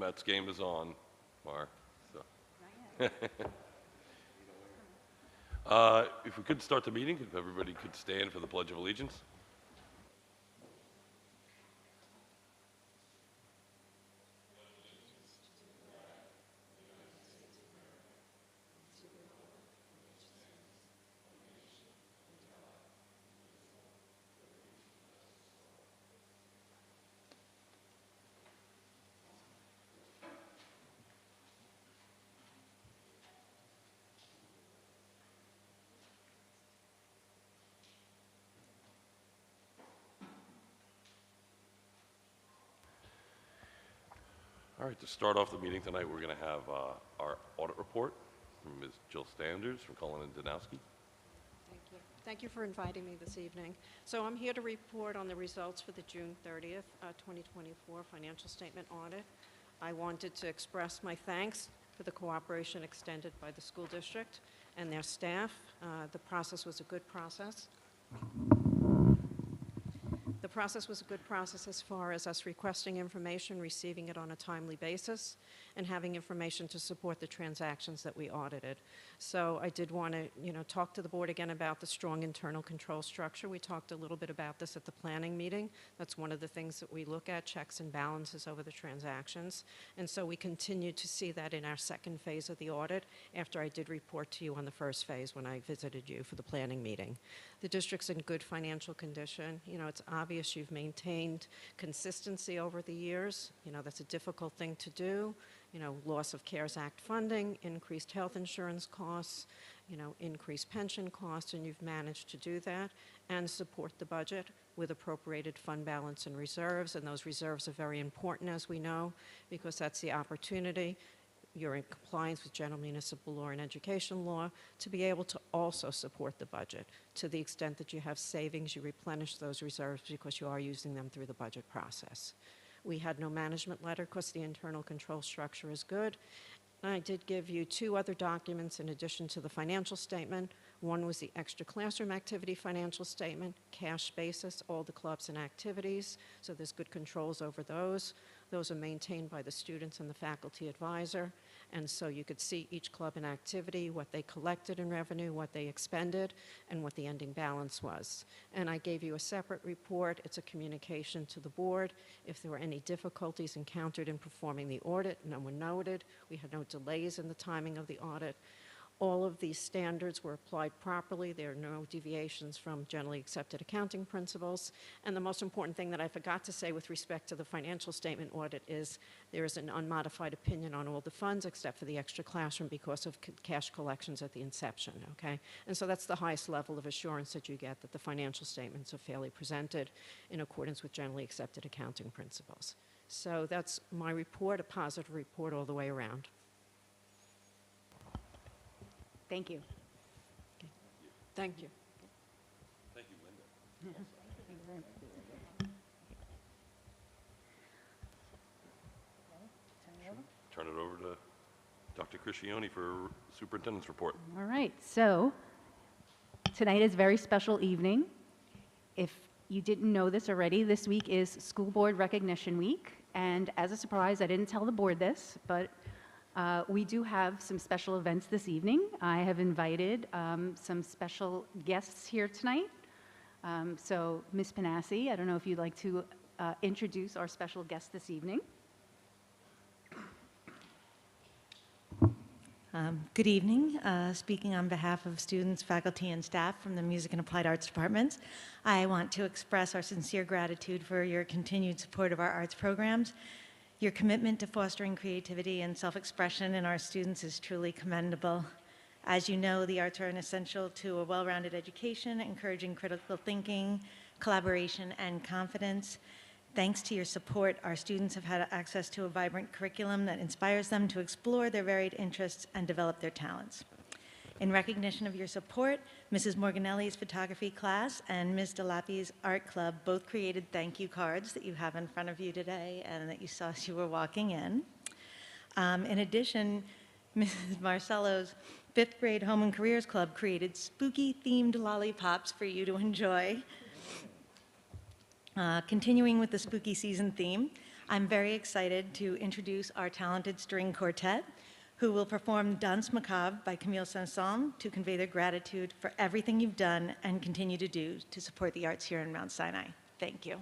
Mets game is on, Mar. So. If we could start the meeting, if everybody could stand for the Pledge of Allegiance. All right, to start off the meeting tonight, we're going to have our audit report from Ms. Jill Sanders from Cullen and Danowski. Thank you. Thank you for inviting me this evening. So I'm here to report on the results for the June 30th, 2024 financial statement audit. I wanted to express my thanks for the cooperation extended by the school district and their staff. The process was a good process. The process was a good process as far as us requesting information, receiving it on a timely basis, and having information to support the transactions that we audited. So I did want to, talk to the board again about the strong internal control structure. We talked a little bit about this at the planning meeting. That's one of the things that we look at, checks and balances over the transactions. And so we continue to see that in our second phase of the audit after I did report to you on the first phase when I visited you for the planning meeting. The district's in good financial condition. It's obvious you've maintained consistency over the years. That's a difficult thing to do. Loss of CARES Act funding, increased health insurance costs, increased pension costs, and you've managed to do that and support the budget with appropriated fund balance and reserves. And those reserves are very important, as we know, because that's the opportunity. You're in compliance with general municipal law and education law to be able to also support the budget. To the extent that you have savings, you replenish those reserves because you are using them through the budget process. We had no management letter because the internal control structure is good. I did give you two other documents in addition to the financial statement. One was the extra classroom activity financial statement, cash basis, all the clubs and activities, so there's good controls over those. Those are maintained by the students and the faculty advisor, and so you could see each club and activity, what they collected in revenue, what they expended, and what the ending balance was. And I gave you a separate report. It's a communication to the board. If there were any difficulties encountered in performing the audit, none were noted. We had no delays in the timing of the audit. All of these standards were applied properly. There are no deviations from generally accepted accounting principles. And the most important thing that I forgot to say with respect to the financial statement audit is there is an unmodified opinion on all the funds except for the extra classroom because of cash collections at the inception, okay? And so that's the highest level of assurance that you get, that the financial statements are fairly presented in accordance with generally accepted accounting principles. So that's my report, a positive report all the way around. Thank you. Okay. Thank you. Thank you, Linda. Turn it over to Dr. Criscione for superintendent's report. All right, so tonight is a very special evening. If you didn't know this already, this week is School Board Recognition Week, and as a surprise, I didn't tell the board this, but we do have some special events this evening. I have invited some special guests here tonight. So Ms. Panassi, I don't know if you'd like to introduce our special guest this evening. Good evening. Speaking on behalf of students, faculty, and staff from the Music and Applied Arts departments, I want to express our sincere gratitude for your continued support of our arts programs. Your commitment to fostering creativity and self-expression in our students is truly commendable. As you know, the arts are an essential to a well-rounded education, encouraging critical thinking, collaboration, and confidence. Thanks to your support, our students have had access to a vibrant curriculum that inspires them to explore their varied interests and develop their talents. In recognition of your support, Mrs. Morganelli's photography class and Ms. DeLappie's art club both created thank you cards that you have in front of you today and that you saw as you were walking in. In addition, Mrs. Marcello's 5th grade Home and Careers Club created spooky themed lollipops for you to enjoy. Continuing with the spooky season theme, I'm very excited to introduce our talented string quartet, who will perform Danse Macabre by Camille Saint-Saëns to convey their gratitude for everything you've done and continue to do to support the arts here in Mount Sinai. Thank you.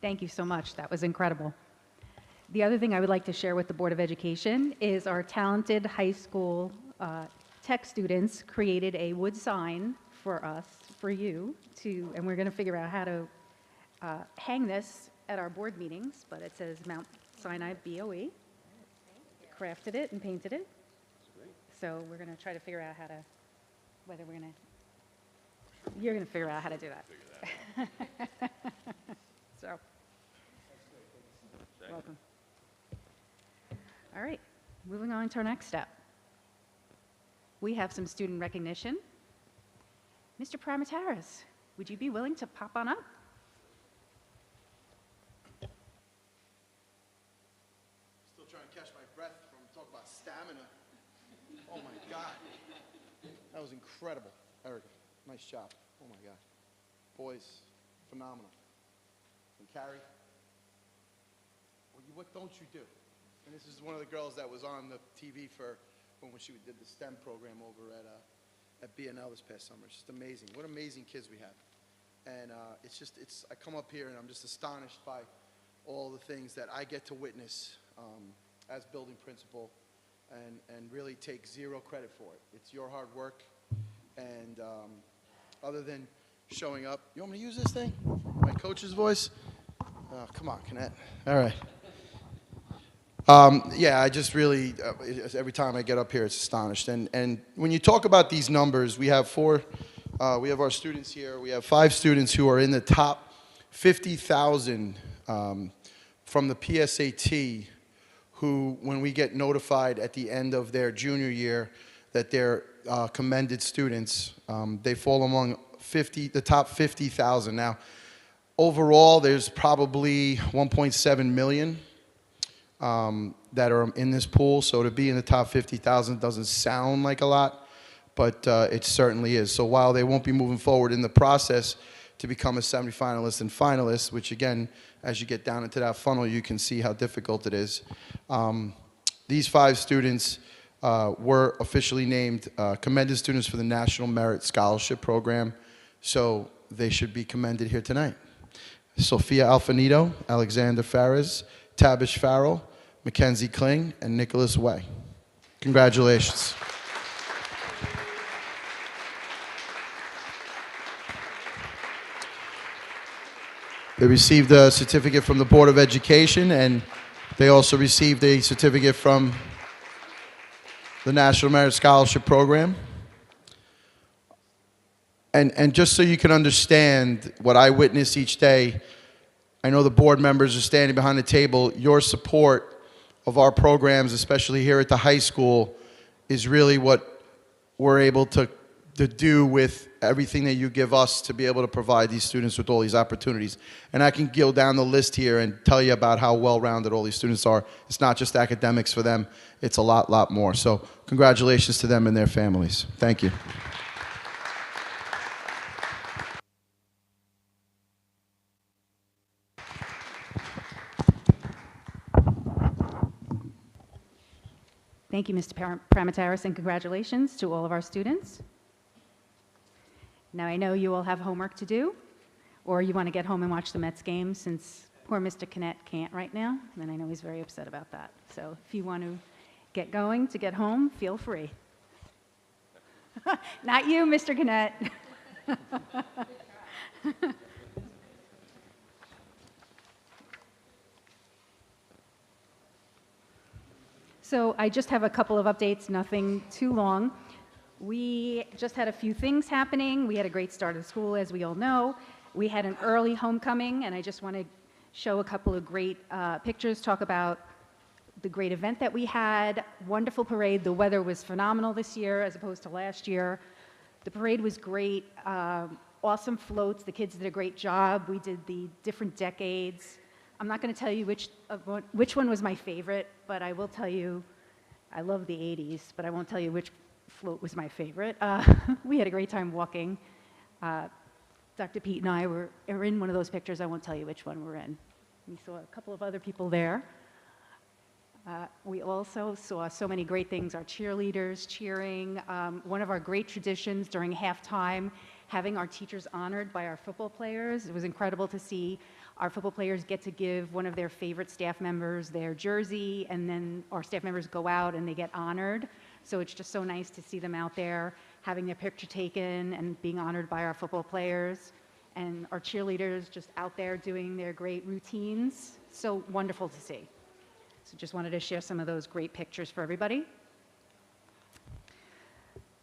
Thank you so much. That was incredible. The other thing I would like to share with the Board of Education is our talented high school tech students created a wood sign for us, for you, and we're going to figure out how to hang this at our board meetings, but it says Mount Sinai BOE. Crafted it and painted it. So we're going to try to figure out how to, whether we're going to, you're going to figure out how to do that. So, welcome. All right, moving on to our next step. We have some student recognition. Mr. Primataris, would you be willing to pop on up? Still trying to catch my breath from talking about stamina. Oh my God. That was incredible. Erica, nice job. Oh my God. Boys, phenomenal. And Carrie, what don't you do? And this is one of the girls that was on the TV for when she did the STEM program over at BNL this past summer. It's just amazing. What amazing kids we have. And I come up here and I'm just astonished by all the things that I get to witness as building principal and really take zero credit for it. It's your hard work. And other than showing up, you want me to use this thing? My coach's voice? Oh, come on, Kinnett. All right. Yeah, I just really, every time I get up here, it's astonished. And when you talk about these numbers, we have we have our students here. We have 5 students who are in the top 50,000 from the PSAT who, when we get notified at the end of their junior year that they're commended students, they fall among the top 50,000. Now, overall, there's probably 1.7 million that are in this pool, so to be in the top 50,000 doesn't sound like a lot, but it certainly is. So while they won't be moving forward in the process to become a semifinalist and finalist, which again, as you get down into that funnel, you can see how difficult it is. These 5 students were officially named commended students for the National Merit Scholarship Program, so they should be commended here tonight. Sophia Alfanito, Alexander Fares, Tabish Farrell, Mackenzie Kling, and Nicholas Way. Congratulations. They received a certificate from the Board of Education, and they also received a certificate from the National Merit Scholarship Program. And just so you can understand what I witness each day, I know the board members are standing behind the table. Your support of our programs, especially here at the high school, is really what we're able to do with everything that you give us to be able to provide these students with all these opportunities. And I can go down the list here and tell you about how well-rounded all these students are. It's not just academics for them. It's a lot more. So congratulations to them and their families. Thank you. Thank you, Mr. Primataris, and congratulations to all of our students. Now, I know you all have homework to do, or you want to get home and watch the Mets game since poor Mr. Kinnett can't right now, and I know he's very upset about that. So if you want to get going to get home, feel free. Not you, Mr. Kinnett. So I just have a couple of updates, nothing too long. We just had a few things happening. We had a great start of school, as we all know. We had an early homecoming, and I just want to show a couple of great pictures, talk about the great event that we had. Wonderful parade. The weather was phenomenal this year as opposed to last year. The parade was great. Awesome floats. The kids did a great job. We did the different decades. I'm not going to tell you which one was my favorite, but I will tell you I love the 80s, but I won't tell you which float was my favorite. We had a great time walking. Dr. Pete and I were in one of those pictures. I won't tell you which one we're in. We saw a couple of other people there. We also saw so many great things, our cheerleaders cheering. One of our great traditions during halftime having our teachers honored by our football players. It was incredible to see our football players get to give one of their favorite staff members their jersey, and then our staff members go out and they get honored. So it's just so nice to see them out there having their picture taken and being honored by our football players, and our cheerleaders just out there doing their great routines. So wonderful to see. So just wanted to share some of those great pictures for everybody.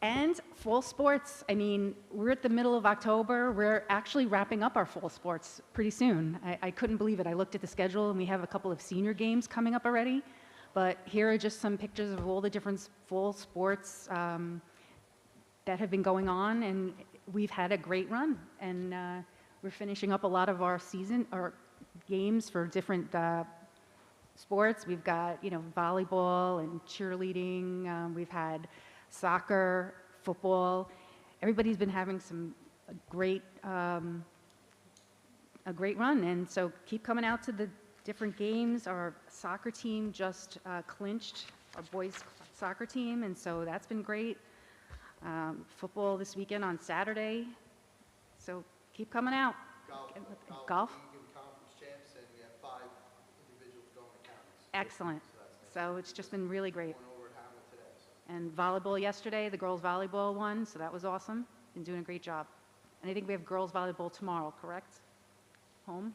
And fall sports, I mean, we're at the middle of October. We're actually wrapping up our fall sports pretty soon. I couldn't believe it. I looked at the schedule and we have a couple of senior games coming up already. But here are just some pictures of all the different fall sports that have been going on, and we've had a great run. And we're finishing up a lot of our season or games for different sports. We've got, volleyball and cheerleading. We've had soccer, football. Everybody's been having a great run, and so keep coming out to the different games. Our soccer team just clinched, our boys soccer team, and so that's been great. Football this weekend on Saturday, so keep coming out. Golf. League and conference champs, and we have 5 individuals going to counties. Excellent. So it's just been really great. Going over at Hamlet today. So. And volleyball yesterday, the girls volleyball won, so that was awesome. Been doing a great job. And I think we have girls volleyball tomorrow, correct? Home?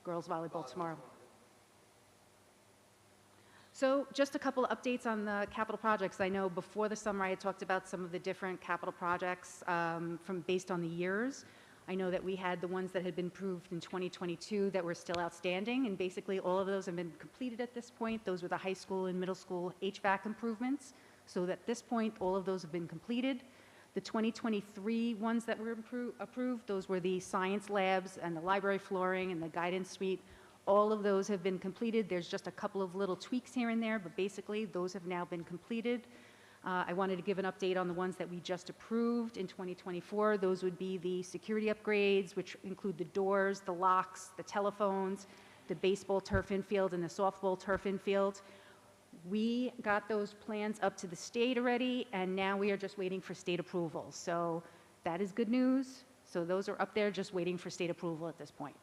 Girls volleyball tomorrow. So just a couple of updates on the capital projects. I know before the summer I had talked about some of the different capital projects based on the years. I know that we had the ones that had been approved in 2022 that were still outstanding, and basically all of those have been completed at this point. Those were the high school and middle school HVAC improvements. So at this point, all of those have been completed. The 2023 ones that were approved, those were the science labs and the library flooring and the guidance suite. All of those have been completed. There's just a couple of little tweaks here and there, but basically those have now been completed. I wanted to give an update on the ones that we just approved in 2024. Those would be the security upgrades, which include the doors, the locks, the telephones, the baseball turf infield, and the softball turf infield. We got those plans up to the state already, and now we are just waiting for state approval. So that is good news. So those are up there just waiting for state approval at this point.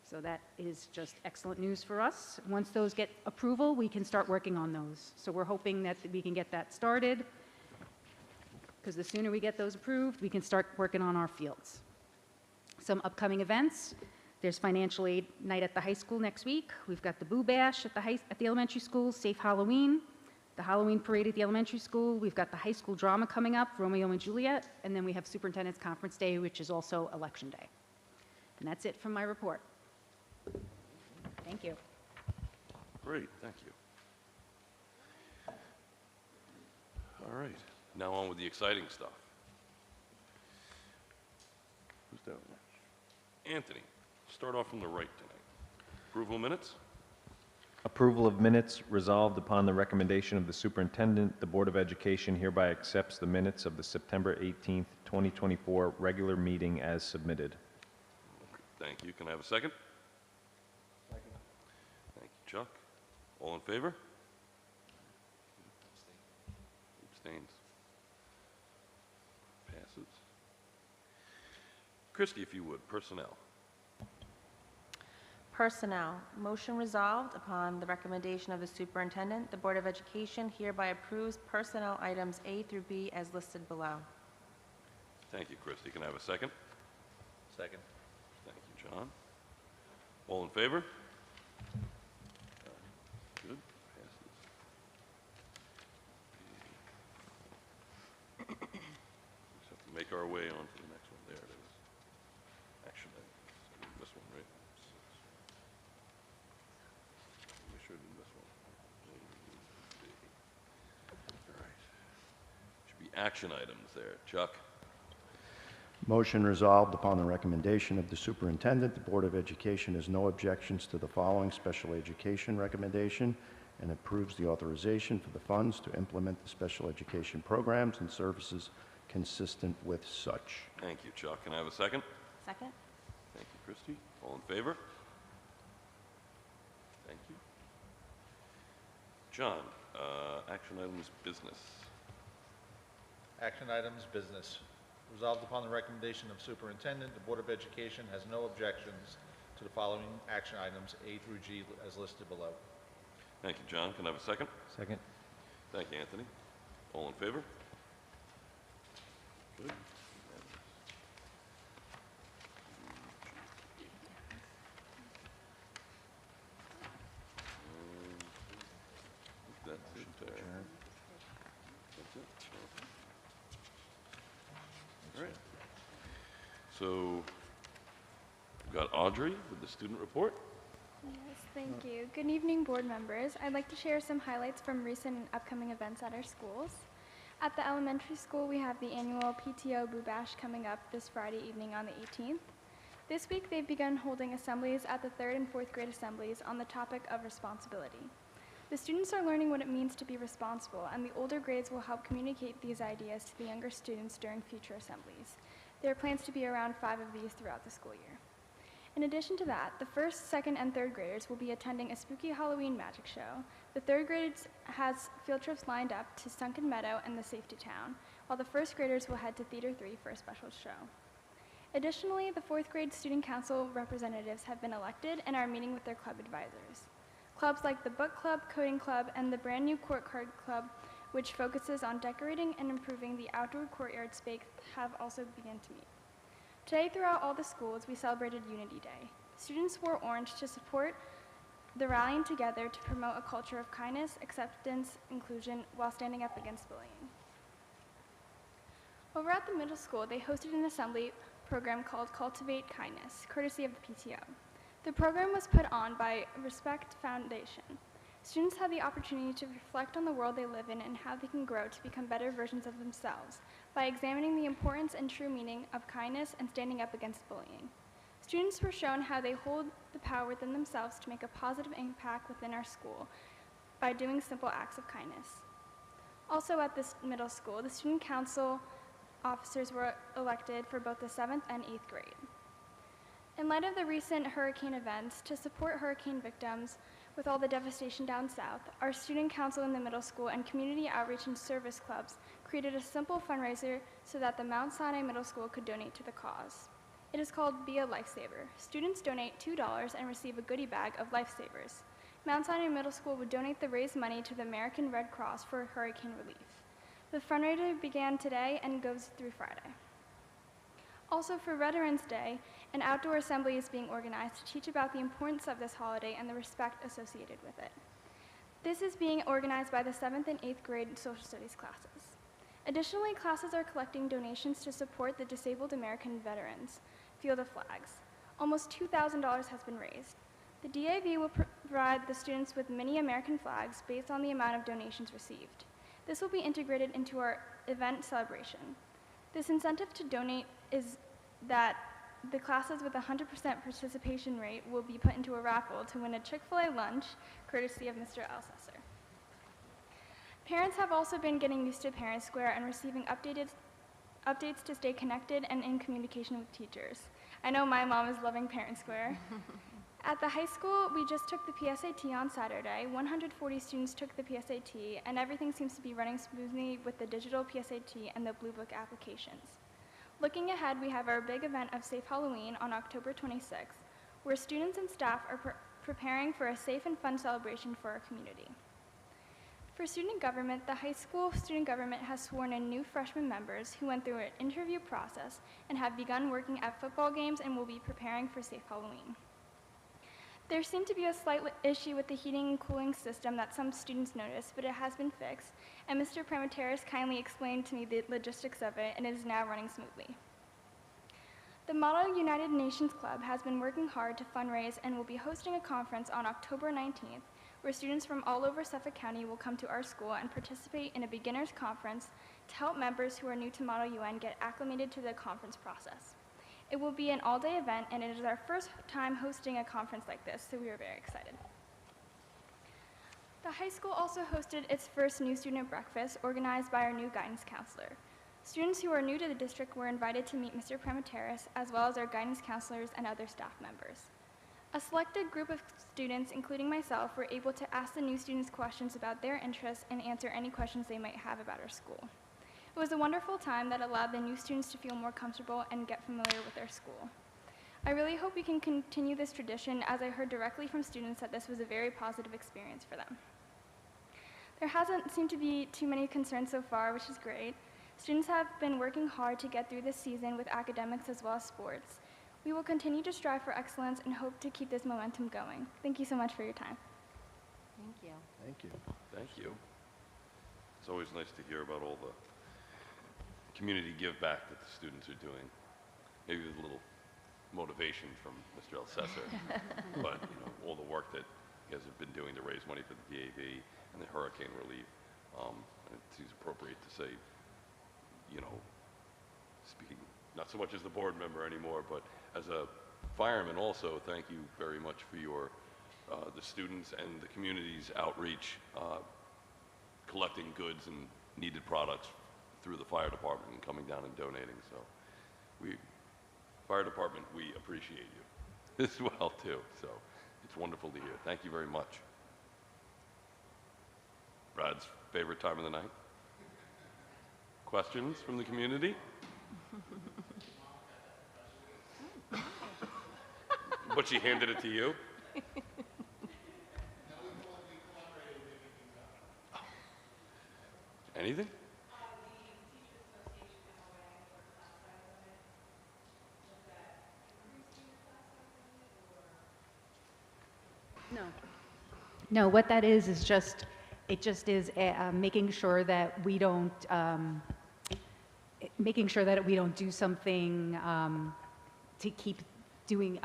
So that is just excellent news for us. Once those get approval, we can start working on those. So we're hoping that we can get that started, because the sooner we get those approved, we can start working on our fields. Some upcoming events. There's financial aid night at the high school next week. We've got the Boo Bash at the elementary school, Safe Halloween, the Halloween parade at the elementary school. We've got the high school drama coming up, Romeo and Juliet, and then we have Superintendent's Conference Day, which is also Election Day. And that's it from my report. Thank you. Great, thank you. All right, now on with the exciting stuff. Who's down there? Anthony, start off from the right tonight. Approval of minutes? Approval of minutes resolved upon the recommendation of the superintendent. The Board of Education hereby accepts the minutes of the September 18th, 2024 regular meeting as submitted. Thank you. Can I have a second? Second. Thank you, Chuck. All in favor? Abstains. Passes. Christie, if you would, personnel. Personnel, motion resolved upon the recommendation of the superintendent. The Board of Education hereby approves personnel items A through B as listed below. Thank you, Christie. Can I have a second? Second. Thank you, John. All in favor? Good. Passes. Just have to make our way on to the next one. There it is. Action items. This one, right? We sure did this one. All right. Should be action items there. Chuck? Motion resolved upon the recommendation of the superintendent. The Board of Education has no objections to the following special education recommendation and approves the authorization for the funds to implement the special education programs and services consistent with such. Thank you, Chuck. Can I have a second? Second? Thank you, Christie. All in favor? Thank you. John, action items business. Action items, business. Resolved upon the recommendation of Superintendent, the Board of Education has no objections to the following action items A through G as listed below. Thank you, John. Can I have a second? Second. Thank you, Anthony. All in favor? Good. That's it there. That's it. All right. So, we've got Audrey with the student report. Yes, thank you. Good evening, board members. I'd like to share some highlights from recent and upcoming events at our schools. At the elementary school, we have the annual PTO Boo Bash coming up this Friday evening on the 18th. This week, they've begun holding assemblies at the 3rd and 4th grade assemblies on the topic of responsibility. The students are learning what it means to be responsible, and the older grades will help communicate these ideas to the younger students during future assemblies. There are plans to be around 5 of these throughout the school year. In addition to that, the 1st, 2nd, and 3rd graders will be attending a spooky Halloween magic show. The 3rd grades has field trips lined up to Sunken Meadow and the Safety Town, while the 1st graders will head to Theater 3 for a special show. Additionally, the 4th grade student council representatives have been elected and are meeting with their club advisors. Clubs like the Book Club, Coding Club, and the brand new Court Card Club, which focuses on decorating and improving the outdoor courtyard space, have also begun to meet. Today, throughout all the schools, we celebrated Unity Day. Students wore orange to support the rallying together to promote a culture of kindness, acceptance, inclusion, while standing up against bullying. Over at the middle school, they hosted an assembly program called Cultivate Kindness, courtesy of the PTO. The program was put on by Respect Foundation. Students had the opportunity to reflect on the world they live in and how they can grow to become better versions of themselves by examining the importance and true meaning of kindness and standing up against bullying. Students were shown how they hold the power within themselves to make a positive impact within our school by doing simple acts of kindness. Also at this middle school, the student council officers were elected for both the 7th and 8th grade. In light of the recent hurricane events, to support hurricane victims with all the devastation down south, our student council in the middle school and community outreach and service clubs created a simple fundraiser so that the Mount Sinai Middle School could donate to the cause. It is called Be a Lifesaver. Students donate $2 and receive a goodie bag of lifesavers. Mount Sinai Middle School would donate the raised money to the American Red Cross for hurricane relief. The fundraiser began today and goes through Friday. Also for Veterans Day, an outdoor assembly is being organized to teach about the importance of this holiday and the respect associated with it. This is being organized by the 7th and 8th grade social studies classes. Additionally, classes are collecting donations to support the disabled American veterans Field of Flags. Almost $2,000 has been raised. The DAV will provide the students with mini American flags based on the amount of donations received. This will be integrated into our event celebration. This incentive to donate is that the classes with 100% participation rate will be put into a raffle to win a Chick-fil-A lunch, courtesy of Mr. Alcesser. Parents have also been getting used to Parent Square and receiving updates to stay connected and in communication with teachers. I know my mom is loving Parent Square. At the high school, we just took the PSAT on Saturday. 140 students took the PSAT, and everything seems to be running smoothly with the digital PSAT and the Blue Book applications. Looking ahead, we have our big event of Safe Halloween on October 26th, where students and staff are preparing for a safe and fun celebration for our community. For student government, the high school student government has sworn in new freshman members who went through an interview process and have begun working at football games and will be preparing for Safe Halloween. There seemed to be a slight issue with the heating and cooling system that some students noticed, but it has been fixed, and Mr. Pramateris kindly explained to me the logistics of it, and it is now running smoothly. The Model United Nations Club has been working hard to fundraise and will be hosting a conference on October 19th, where students from all over Suffolk County will come to our school and participate in a beginner's conference to help members who are new to Model UN get acclimated to the conference process. It will be an all-day event, and it is our first time hosting a conference like this, so we are very excited. The high school also hosted its first new student breakfast organized by our new guidance counselor. Students who are new to the district were invited to meet Mr. Pramateris, as well as our guidance counselors and other staff members. A selected group of students, including myself, were able to ask the new students questions about their interests and answer any questions they might have about our school. It was a wonderful time that allowed the new students to feel more comfortable and get familiar with their school. I really hope we can continue this tradition, as I heard directly from students that this was a very positive experience for them. There hasn't seemed to be too many concerns so far, which is great. Students have been working hard to get through this season with academics as well as sports. We will continue to strive for excellence and hope to keep this momentum going. Thank you so much for your time. Thank you. Thank you. Thank you. It's always nice to hear about all the community give back that the students are doing. Maybe with a little motivation from Mr. Alcessor, but all the work that you guys have been doing to raise money for the DAV and the hurricane relief. And it seems appropriate to say, speaking not so much as the board member anymore, but as a fireman also, thank you very much for your the students and the community's outreach, collecting goods and needed products through the fire department and coming down and donating. So fire department, we appreciate you as well too. So it's wonderful to hear. Thank you very much. Brad's favorite time of the night? Questions from the community? But she handed it to you? Anything? No, what that is just, it just is making sure that we don't, do something to keep doing,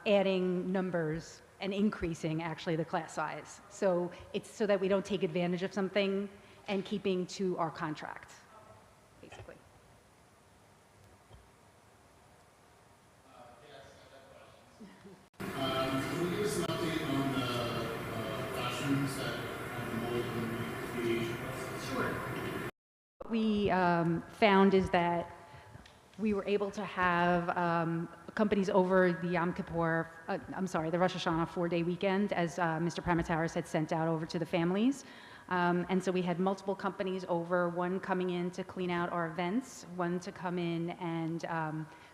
adding numbers and increasing actually the class size. So it's so that we don't take advantage of something and keeping to our contract, basically. Can you give us an update on the classrooms that have the mold and the remediation process? Sure. What we found is that we were able to have companies over the Yom Kippur, the Rosh Hashanah 4-day weekend, as Mr. Pramataris had sent out over to the families. And so we had multiple companies over, one coming in to clean out our events, one to come in and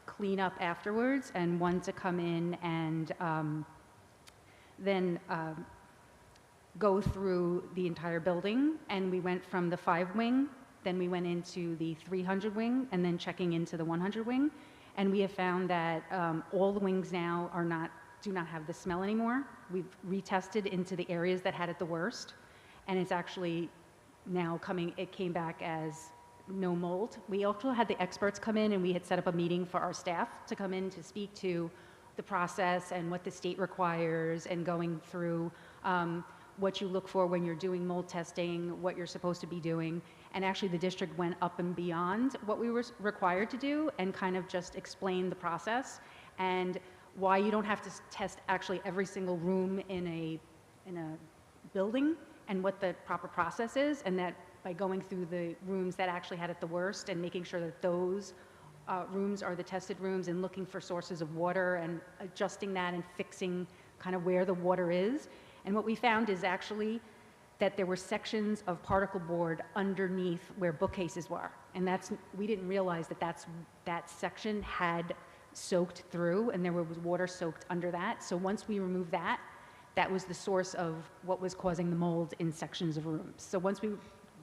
clean up afterwards, and one to come in and then go through the entire building. And we went from the 5 wing, then we went into the 300 wing, and then checking into the 100 wing. And we have found that all the wings now do not have the smell anymore. We've retested into the areas that had it the worst, and it's actually now it came back as no mold. We also had the experts come in, and we had set up a meeting for our staff to come in to speak to the process and what the state requires, and going through what you look for when you're doing mold testing, what you're supposed to be doing. And actually the district went up and beyond what we were required to do and kind of just explained the process and why you don't have to test actually every single room in a building, and what the proper process is, and that by going through the rooms that actually had it the worst and making sure that those rooms are the tested rooms, and looking for sources of water and adjusting that and fixing kind of where the water is. And what we found is actually that there were sections of particle board underneath where bookcases were. And we didn't realize that section had soaked through, and there was water soaked under that. So once we removed that, that was the source of what was causing the mold in sections of rooms. So once we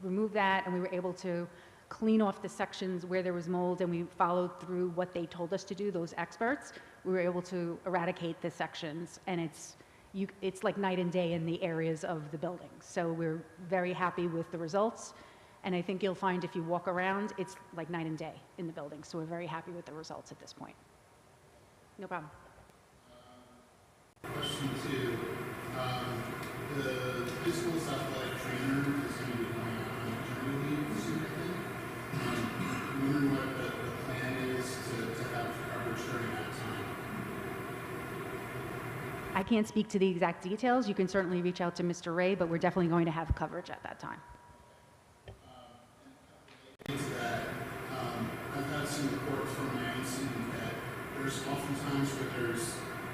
removed that and we were able to clean off the sections where there was mold, and we followed through what they told us to do, those experts, we were able to eradicate the sections, and it's like night and day in the areas of the building. So we're very happy with the results, and I think you'll find if you walk around, it's like night and day in the building. So we're very happy with the results at this point. No problem. Question 2. The physical athletic trainer is going to be going on maternity leave soon, I think. I'm wondering what the plan is to have coverage during that time. I can't speak to the exact details. You can certainly reach out to Mr. Ray, but we're definitely going to have coverage at that time. And to that, I've had some reports from my own student that there's oftentimes where there's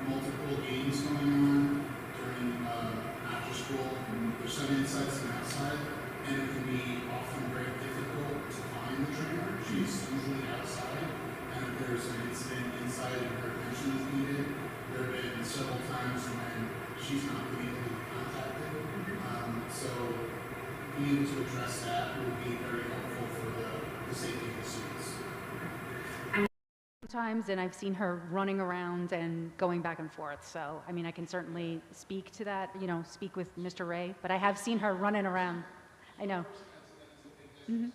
multiple games going on during after school. There's some insights and outside, and it can be often very difficult to find behind the trainer. She's usually outside, and if there's an incident inside and her attention is needed, there have been several times when she's not been able to be contacted. So being able to address that will be very helpful for the safety of the students. Times, and I've seen her running around and going back and forth. So, I mean, I can certainly speak to that, you know, speak with Mr. Ray, but I have seen her running around. I know. Mhm.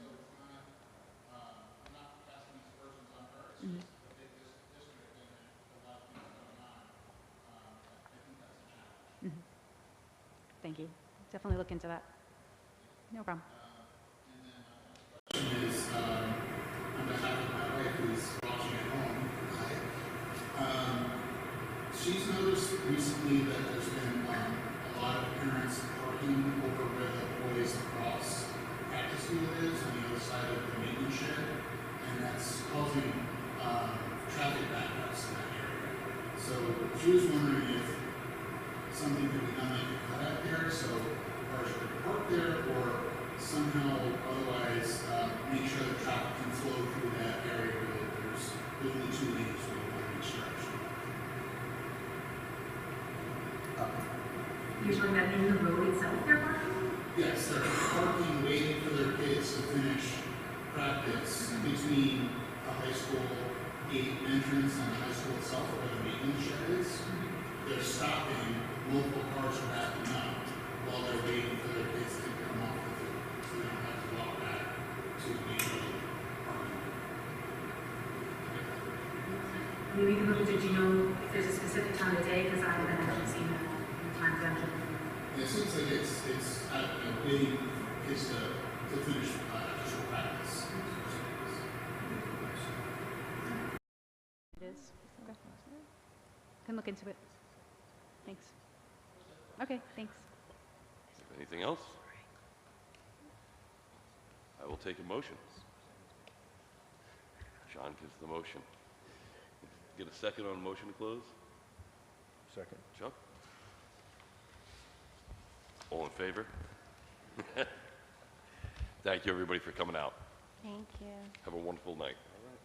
Mhm. Mhm. Thank you. Definitely look into that. No problem. Is on behalf of my wife who's watching at home. She's noticed recently that there's been a lot of parents parking over where the boys across practice field is on the other side of the maintenance shed, and that's causing traffic backups in that area. So she was wondering if something could be done like a cutout there, so cars could park there, or somehow otherwise make sure that traffic can flow through that area where there's only 2 lanes for each direction. You're talking about in the road itself, they're parking? Yes, they're parking, waiting for their kids to finish practice between the high school gate entrance and the high school itself, where the maintenance shed is. They're stopping, multiple cars are backing up while they're waiting for their kids to come off the field, so they don't have to walk back to the main road parking. Maybe we can look into, do you know if there's a specific time of day? Because I haven't actually seen the times actually. It seems like it's waiting for kids to finish actual practice. It is? Okay. Can look into it. Thanks. Okay, thanks. Anything else? I will take a motion. Sean gives the motion. Get a second on motion to close? Second. Chuck? All in favor? Thank you, everybody, for coming out. Thank you. Have a wonderful night.